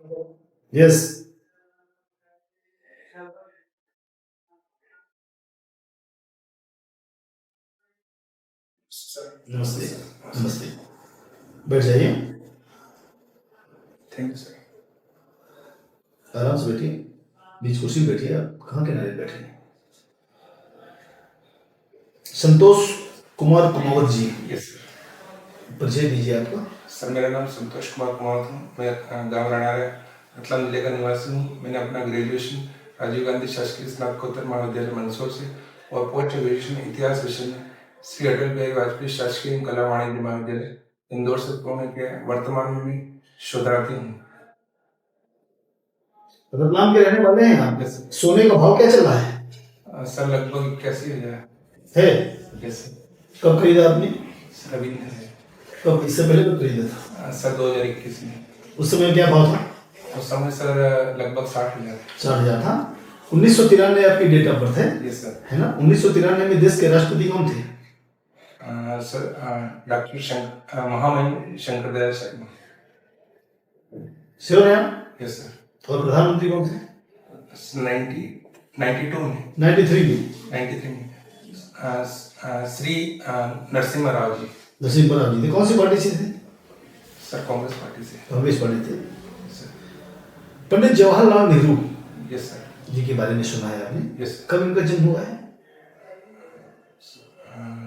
Yes. नमस्ते। नमस्ते। बैठ जाइए। Thank you sir. आराम से बैठिए, बीच कुर्सी पे बैठिए। आप कहाँ किनारे बैठे हैं? संतोष कुमार कुमावत जी, यस सर। परिचय दीजिए आपका। सर मेरा नाम संतोष कुमार कुमावत हूँ। मैं गाँव रनारा रतलाम जिले का निवासी हूँ। मैंने अपना ग्रेजुएशन राजीव गांधी शासकीय स्नातकोत्तर महाविद्यालय मंदसौर से और पोस्ट ग्रेजुएशन इतिहास विषय में श्री अटल बिहारी वाजपेयी शासकीय कला वाणिज्य महाविद्यालय इंदौर से पूर्ण किया। वर्तमान में मैं शोधार्थी हूँ। रतलाम के रहने वाले हैं आप? यस सोने का भाव क्या चल रहा है? सर लगभग 81,000 है। यस। कब खरीदा आपने? सर अभी नहीं है। कब, इससे पहले कब खरीदा था? सर 2021 में। उस समय क्या भाव था? उस समय सर लगभग 60,000। 60,000 था। 1993 आपकी डेट ऑफ बर्थ है? Yes sir. है ना? 1993 में देश के राष्ट्रपति कौन थे? सर डॉक्टर महामहिम शंकर दयाल शर्मा। श्योर है आप? Yes sir. और प्रधानमंत्री कौन थे? 92 में। 93 में? 93 में श्री नरसिम्हा राव जी। नरसिम्हा राव जी थे। कौन सी पार्टी से थे? सर कांग्रेस पार्टी से। कांग्रेस पार्टी थे। Sir. Pandit Jawaharlal Nehru yes sir. जी के बारे में सुना है आपने? यस। कब इनका जन्म हुआ है?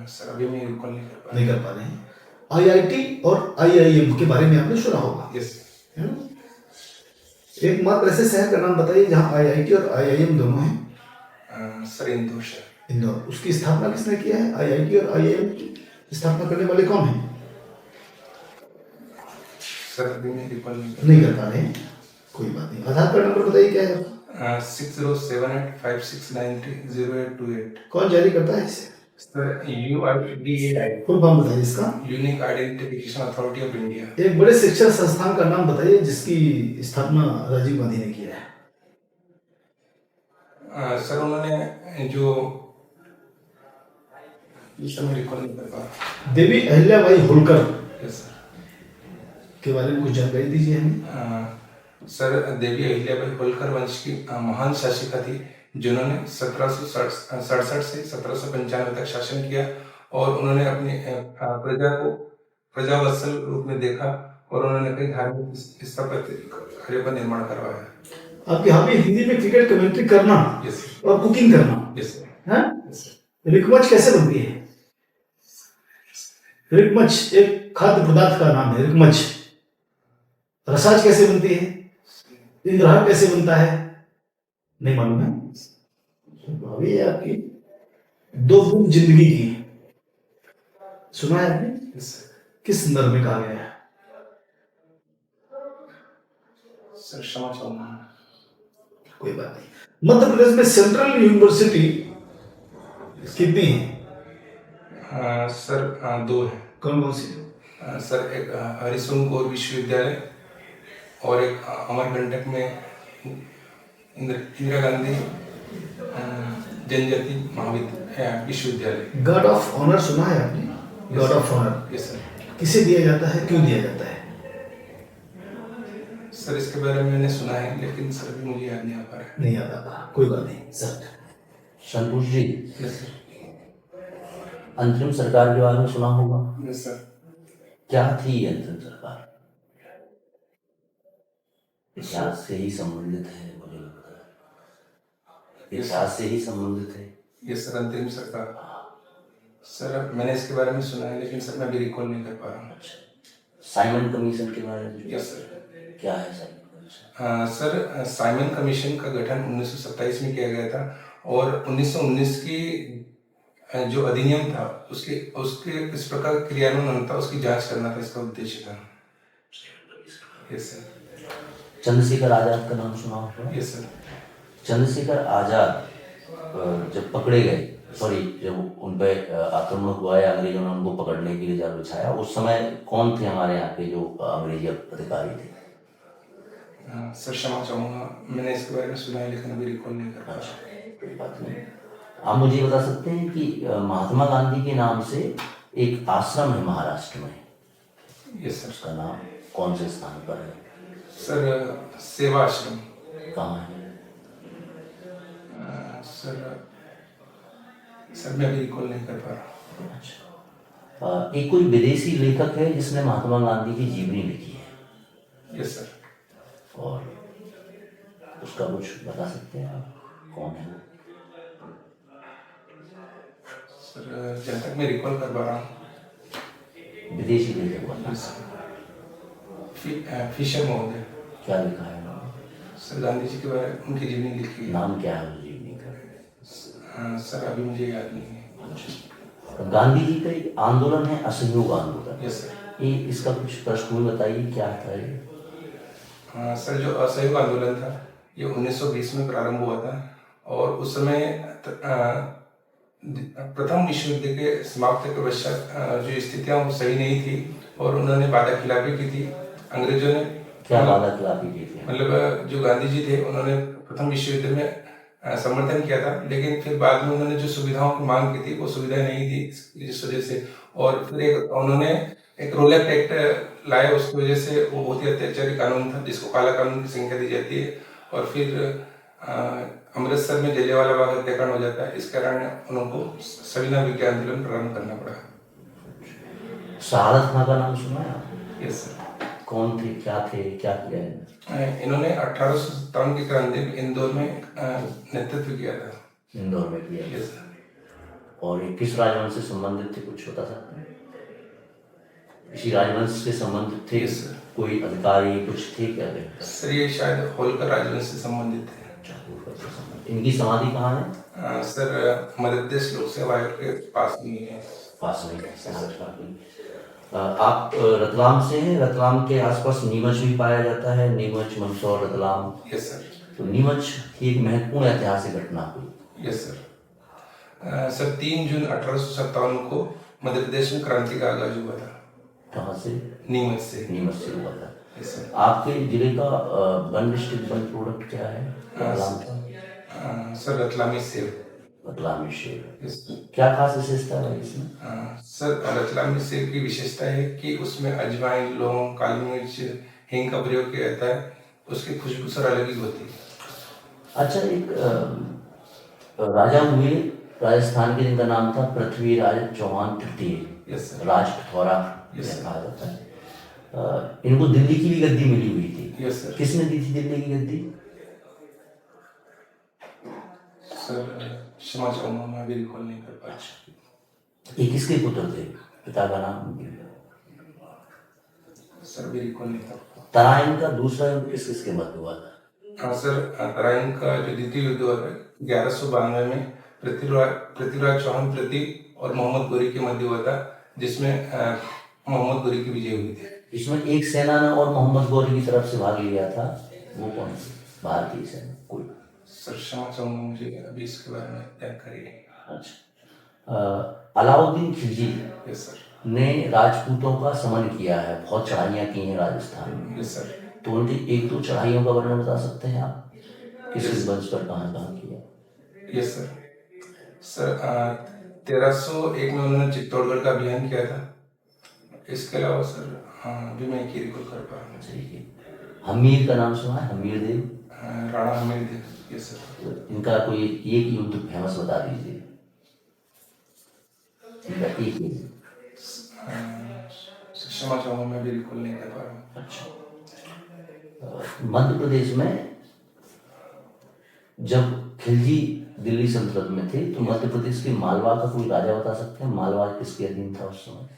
सर अभी मैं रिकॉल नहीं कर पा रहे हैं। आईआईटी और आईआईएम के बारे में आपने सुना होगा। यस। है ना? एकमात्र ऐसे शहर का नाम बताइए जहाँ आईआईटी और आईआईएम दोनों हैं। सर इंदौर शहर। इंदौर। उसकी स्थापना किसने किया है? आईआईटी और आईआईएम की स्थापना करने वाले कौन हैं? सर अभी मैं रिकॉल नहीं कर पा रहे हैं। कोई बात नहीं। आधार कार्ड नंबर बताइए क्या है? 607856930828। कौन जारी करता है इसे? Sir UIDAI। फुल फॉर्म बताइए इसका। Unique identification authority of India. एक बड़े शिक्षण संस्थान का नाम बताइए जिसकी स्थापना राजीव गांधी ने किया है। सर उन्होंने जो इस समय रिकॉल नहीं कर पा। देवी अहिल्याबाई होलकर यस सर के बारे में कुछ जानकारी दीजिए हमें। सर देवी अहिल्याबाई होलकर वंश की महान शासिका थी जिन्होंने 1767 से 1795 तक शासन किया और उन्होंने अपनी प्रजा को प्रजावत्सल रूप में देखा और उन्होंने कई धार्मिक स्थापत्य कार्यों का निर्माण करवाया। आपकी हॉबी हिंदी में क्रिकेट कमेंट्री करना यस और कुकिंग करना। यस है? रिकमच कैसे बनती है? रिकमच एक खाद्य पदार्थ का नाम है। रिकमच। रसाज कैसे बनती है? इंद्रहार कैसे बनता है? नहीं मालूम है? हॉबी है आपकी। दो बूंद जिंदगी की सुना है आपने? किस संदर्भ में कहा गया है? सर क्षमा चाहूंगा। कोई बात नहीं। मध्य प्रदेश में सेंट्रल यूनिवर्सिटी कितनी है? सर 2 है। कौन कौन सी? सर एक हरिशंकर विश्वविद्यालय और एक अमरकंटक में इंदिरा गांधी जनजाति विश्वविद्यालय। गार्ड ऑफ ऑनर सुना है आपने? Guard of honour yes sir. किसे दिया जाता है, क्यों दिया जाता है? सर इसके बारे में मैंने सुना है लेकिन सर भी मुझे याद नहीं आ पा रहा। नहीं आता। कोई बात नहीं sir. Santosh ji, yes sir. अंतरिम सरकार के बारे में सुना होगा। Yes sir. क्या थी ये अंतरिम सरकार? इतिहास से ही संबंधित है, मुझे लगता है इतिहास से ही संबंधित है। Yes sir. अंतरिम सरकार सर मैंने इसके बारे में सुना है लेकिन सर मैं भी रिकॉल नहीं कर पा रहा हूँ। साइमन कमीशन के बारे में? Yes sir. क्या है Simon commission? Sir Simon commission का गठन 1927 में किया गया था और 1919 की जो अधिनियम था उसके उसके किस प्रकार क्रियान्वयन होता उसकी जांच करना था इसका उद्देश्य था। Yes sir. चंद्रशेखर आजाद का नाम सुना होगा। Yes sir. चंद्रशेखर आजाद जब पकड़े गए, जब उन पर आक्रमण हुआ या अंग्रेजों ने उनको पकड़ने के लिए जाल बिछाया, उस समय कौन थे हमारे यहाँ के जो अंग्रेजी अधिकारी थे? सर क्षमा चाहूँगा, मैंने इसके बारे में सुना है लेकिन अभी रिकॉल नहीं कर पा रहा। कोई बात नहीं। आप मुझे बता सकते हैं कि महात्मा गांधी के नाम से एक आश्रम है महाराष्ट्र में? Yes sir. उसका नाम कौन से स्थान पर है? सर सेवा आश्रम। कहाँ है? सर सर मैं अभी रिकॉल नहीं कर पा रहा। अच्छा, एक कोई विदेशी लेखक है जिसने महात्मा गांधी की जीवनी लिखी है? Yes sir. और उसका कुछ बता सकते हैं आप, कौन है वो? सर जहाँ तक मैं रिकॉल कर पा रहा हूँ, विदेशी लेखक बता। फिशर महोदय। क्या लिखा है उन्होंने? सर गांधी जी के बारे में उनकी जीवनी लिखी है। नाम क्या है उस जीवनी का? सर अभी मुझे याद नहीं है। अच्छा, गांधी जी का एक आंदोलन है असहयोग आंदोलन। Yes sir. ये इसका कुछ पृष्ठभूमि बताइए, क्या था ये? सर जो असहयोग आंदोलन था ये 1920 में प्रारंभ हुआ था और उस समय प्रथम विश्व युद्ध के समाप्ति के पश्चात जो स्थितियां वो सही नहीं थी और उन्होंने वादा खिलाफी की थी अंग्रेजों ने। क्या वादा खिलाफी की थी? मतलब जो गांधी जी थे उन्होंने प्रथम विश्व युद्ध में समर्थन किया था, लेकिन फिर बाद में उन्होंने जो सुविधाओं की मांग की थी वो सुविधाएं नहीं थी जिस वजह से, और फिर उन्होंने एक रोलैक्ट एक्ट लाया, उसकी वजह से वो बहुत ही अत्याचारी कानून था जिसको काला कानून की संख्या दी जाती है, और फिर अमृतसर में जलियांवाला बाग हत्याकांड हो जाता है। इस कारण उनको सविनय विज्ञान आंदोलन प्रारंभ करना पड़ा। शहादत खां का नाम सुना है आपने? Yes sir. कौन थे, क्या किया इन्होंने? इन्होंने 1857 की क्रांति में इंदौर में नेतृत्व किया था। इंदौर में किया? Yes sir. और ये किस राजवंश से संबंधित थे, कुछ बता सकते हैं? इसी राजवंश से संबंधित थे? Yes sir. कोई अधिकारी कुछ थे क्या? सर ये शायद होलकर राजवंश से संबंधित थे। इनकी समाधि कहाँ है? सर मध्य प्रदेश लोक सेवा आयोग के पास में है। पास में है। आप रतलाम से हैं? रतलाम के आसपास नीमच भी पाया जाता है, नीमच, मंदसौर, रतलाम। Yes sir. तो नीमच की एक महत्वपूर्ण ऐतिहासिक घटना हुई। Yes sir. सर 3 जून 1857 को मध्य प्रदेश में क्रांति का आगाज हुआ था। कहाँ से? नीमच से। नीमच से हुआ था। Yes sir. आपके जिले का वन डिस्ट्रिक्ट वन प्रोडक्ट क्या है? रतलाम का? Sir Ratlami save. Ratlami save. Yes. क्या खास विशेषता है इसमें? सर रतलामी सेव की विशेषता है कि उसमें अजवाइन, लौंग, काली मिर्च, हींग का प्रयोग किया जाता है, उसकी खुशबू सर अलग ही होती है। अच्छा, एक राजा हुए राजस्थान के, जिनका नाम था पृथ्वीराज चौहान तृतीय। Yes sir. राज पिथौरा कहा जाता है। इनको दिल्ली की भी गद्दी मिली हुई थी। Yes sir. किसने दी थी दिल्ली की गद्दी? सर क्षमा चाहूंगा, मैं अभी रिकॉल नहीं कर पाया। ये किसके पुत्र थे? पिता का नाम? सर अभी रिकॉल नहीं कर पाया। तराइन का दूसरा युद्ध किस किसके मध्य हुआ था? सर तराइन का जो द्वितीय युद्ध हुआ था 1192 में पृथ्वीराज चौहान प्रतीक और मोहम्मद गोरी के मध्य हुआ था, जिसमें मोहम्मद गोरी की विजय हुई थी। इसमें एक सेना ने और मोहम्मद गोरी की तरफ से भाग लिया था, वो कौन सी भारतीय सेना? कोई? सर क्षमा चाहूंगा, मुझे अभी इसके बारे में जानकारी नहीं। अच्छा, अलाउद्दीन खिलजी यस सर। ने राजपूतों का समन किया है, बहुत चढ़ाइयाँ की हैं राजस्थान में। Yes sir. तो उनकी एक दो चढ़ाइयों का वर्णन बता सकते हैं आप? किस वंश पर कहाँ किया? Yes sir. सर 1301 में उन्होंने चित्तौड़गढ़ का अभियान किया था। इसके अलावा सर अभी मैं एक ही रिकॉल कर पा रहा हूँ। हमीर का नाम सुना है? हमीर देव? राणा हमीर देव। Yes sir. तो इनका कोई एक युद्ध फेमस बता दीजिए, इनका एक ही। क्षमा चाहूंगा, मैं भी रिकॉल नहीं कर पा रहा हूँ। अच्छा, मध्य प्रदेश में जब खिलजी दिल्ली सल्तनत में थे तो मध्य प्रदेश के मालवा का कोई राजा बता सकते हैं? मालवा किसके अधीन था उस समय?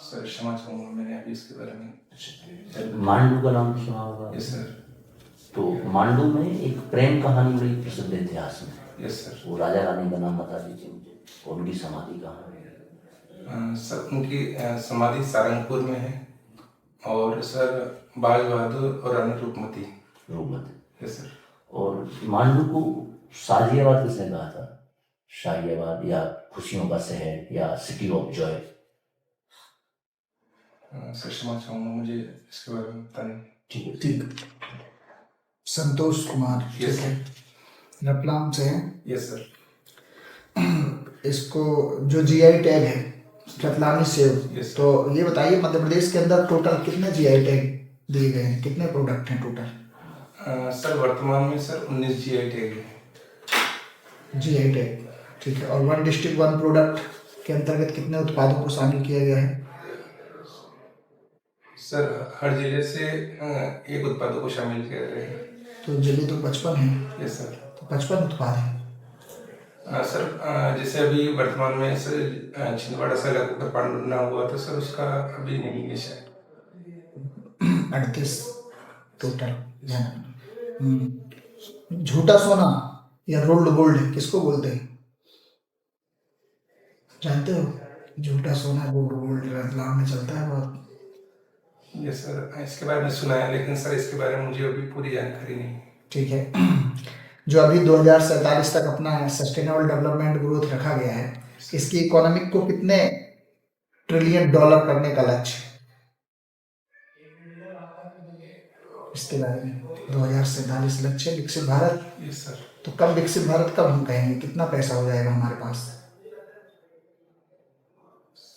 सर क्षमा चाहूंगा, मैंने अभी इसके बारे में। मांडू का नाम सुना होगा? Yes sir. तो मांडू में एक प्रेम कहानी बड़ी प्रसिद्ध है इतिहास में। Yes sir. वो राजा रानी का नाम बता दीजिए मुझे, और उनकी समाधि कहाँ है? सर उनकी समाधि सारंगपुर में है, और सर बाज बहादुर और रानी रूपमती। रूपमती। Yes sir. और मांडू को शाजियाबाद किसने कहा था? शाहियाबाद या खुशियों का शहर या सिटी ऑफ जॉय? सर क्षमा चाहूंगा, मुझे इसके बारे में पता नहीं। ठीक है। ठीक। संतोष कुमार, ठीक यस है, रतलाम से हैं। Yes sir. इसको जो जीआई टैग है रतलामी सेव। Yes, sir. तो ये बताइए मध्य प्रदेश के अंदर टोटल कितने जीआई टैग दिए गए हैं, कितने प्रोडक्ट हैं टोटल? सर वर्तमान में सर 19 GI टैग है। जीआई टैग, ठीक है। और वन डिस्ट्रिक्ट वन प्रोडक्ट के अंतर्गत कितने उत्पादों को शामिल किया गया है? सर हर जिले से एक उत्पादों को शामिल किया गया है। तो जिले तो 55 है, यस सर। तो 55 उत्पाद है। सर जैसे अभी वर्तमान में सर छिंदवाड़ा से लगकर पांडुना हुआ तो सर उसका अभी नहीं है शायद। 38 टोटल। झूठा सोना या रोल्ड गोल्ड किसको बोलते हैं, जानते हो? झूठा सोना रोल्ड गोल्ड रतलाम में चलता है बहुत। यस सर, इसके बारे में सुना है लेकिन सर इसके बारे में मुझे अभी पूरी जानकारी नहीं है। ठीक है। जो अभी 2047 तक अपना सस्टेनेबल डेवलपमेंट ग्रोथ रखा गया है, इसकी इकोनॉमिक को कितने ट्रिलियन डॉलर करने का लक्ष्य, इसके बारे में 2047 लक्ष्य विकसित भारत। Yes sir. तो कब विकसित भारत कब हम कहेंगे, कितना पैसा हो जाएगा हमारे पास?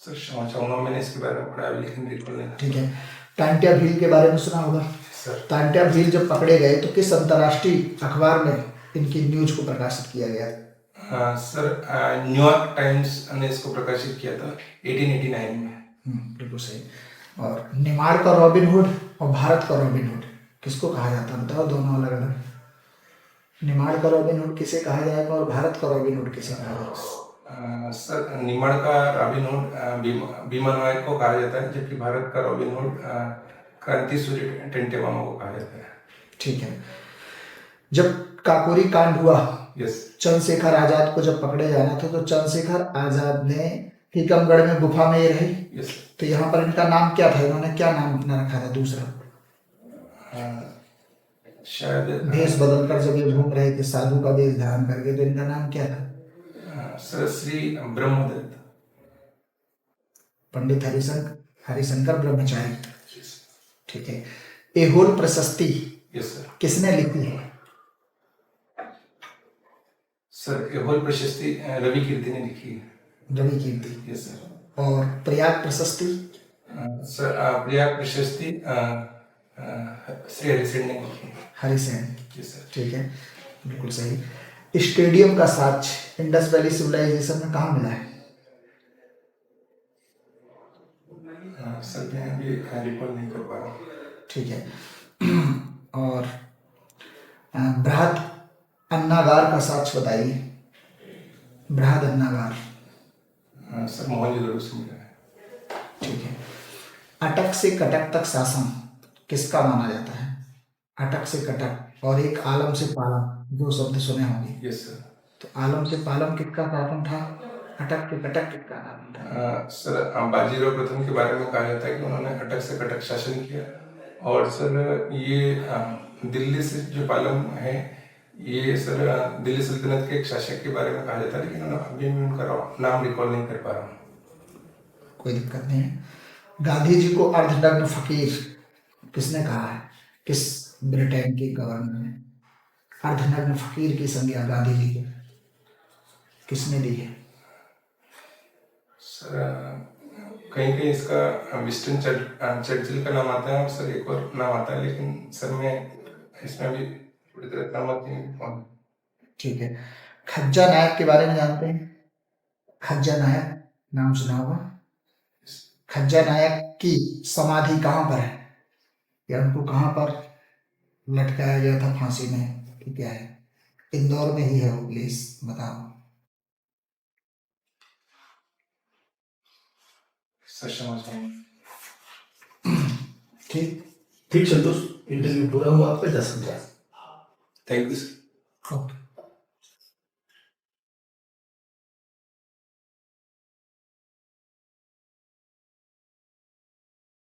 सर क्षमा चाहूंगा, मैंने इसके बारे में पढ़ा अभी लेकिन बिल्कुल नहीं। ठीक है। टांट्या भील के बारे में सुना होगा। सर टांट्या भील जब पकड़े गए तो किस अंतर्राष्ट्रीय अखबार में इनकी न्यूज को प्रकाशित किया गया? सर न्यूयॉर्क टाइम्स ने इसको प्रकाशित किया था 1889 में। बिल्कुल सही। और निमाड़ का रॉबिन हुड और भारत का रॉबिन हुड किसको कहा जाता है, बताओ दोनों अलग अलग। निमाड़ का रॉबिन हुड किसे कहा जाएगा और भारत का रॉबिन हुड किसे कहा जाएगा? सर निमाड़ का रॉबिन हुड भीमा नायक को कहा जाता है, जबकि भारत का रॉबिन हुड क्रांति सूर्य टेंटेमामा को कहा जाता है। ठीक है। जब काकोरी कांड हुआ, यस चंद्रशेखर आजाद को जब पकड़े जाना था तो चंद्रशेखर आजाद ने टीकमगढ़ में गुफा में ये रही। यस तो यहाँ पर इनका नाम क्या था, इन्होंने क्या नाम अपना रखा था दूसरा? शायद भेष बदल कर जब ये घूम रहे थे साधु का वेश धारण करके, तो इनका नाम क्या था? सर श्री ब्रह्मदत्त। पंडित हरिशंकर ब्रह्मचारी। ठीक है। एहोल प्रशस्ति यस सर। किसने लिखी है? सर एहोल प्रशस्ति रवि कीर्ति ने लिखी है। रवि कीर्ति। Yes sir. और प्रयाग प्रशस्ति? सर प्रयाग प्रशस्ति श्री हरिसेन ने लिखी है। हरिसेन। Yes sir. ठीक है, बिल्कुल सही। स्टेडियम का साक्ष्य इंडस वैली सिविलाइजेशन में कहाँ मिला है? सर मैं अभी रिकॉल नहीं कर पा रहा हूँ। ठीक है। और बृहद अन्नागार का साक्ष्य बताइए। बृहद अन्नागार। सर मोहनजोदड़ो से मिला है। ठीक है। अटक से कटक तक शासन किसका माना जाता है? अटक से कटक और एक आलम से पालम, दो शब्द सुने होंगे। Yes sir. तो आलम से पालम किसका शासन था? अटक से कटक किसका शासन था? सर बाजीराव प्रथम के बारे में कहा जाता है कि उन्होंने अटक से कटक शासन किया। और सर ये दिल्ली से जो पालम है, ये सर दिल्ली सल्तनत के एक शासक के बारे में कहा जाता है, लेकिन अभी मैं उनका नाम रिकॉल नहीं कर पा रहा हूँ। कोई दिक्कत नहीं है। गांधी जी को अर्धनग्न फकीर किसने कहा है? किस ब्रिटेन के गवर्नर ने अर्धनग्न फकीर की संज्ञा गांधी जी को किसने दी है? सर कहीं कहीं इसका विस्टन चर्चिल का नाम आता है और सर एक और नाम आता है, लेकिन सर मैं इसमें अभी पूरी तरह सहमत नहीं। ठीक है। खज्जा नायक के बारे में जानते हैं? खज्जा नायक नाम सुना होगा। खज्जा नायक की समाधि कहाँ पर है, या उनको कहाँ पर लटकाया गया था फांसी में, कि क्या है? इंदौर में ही है वो प्लेस, बताओ। सर समझ गए। ठीक। ठीक संतोष, इंटरव्यू पूरा हुआ, आपका 10 minute. Thank you sir. Okay.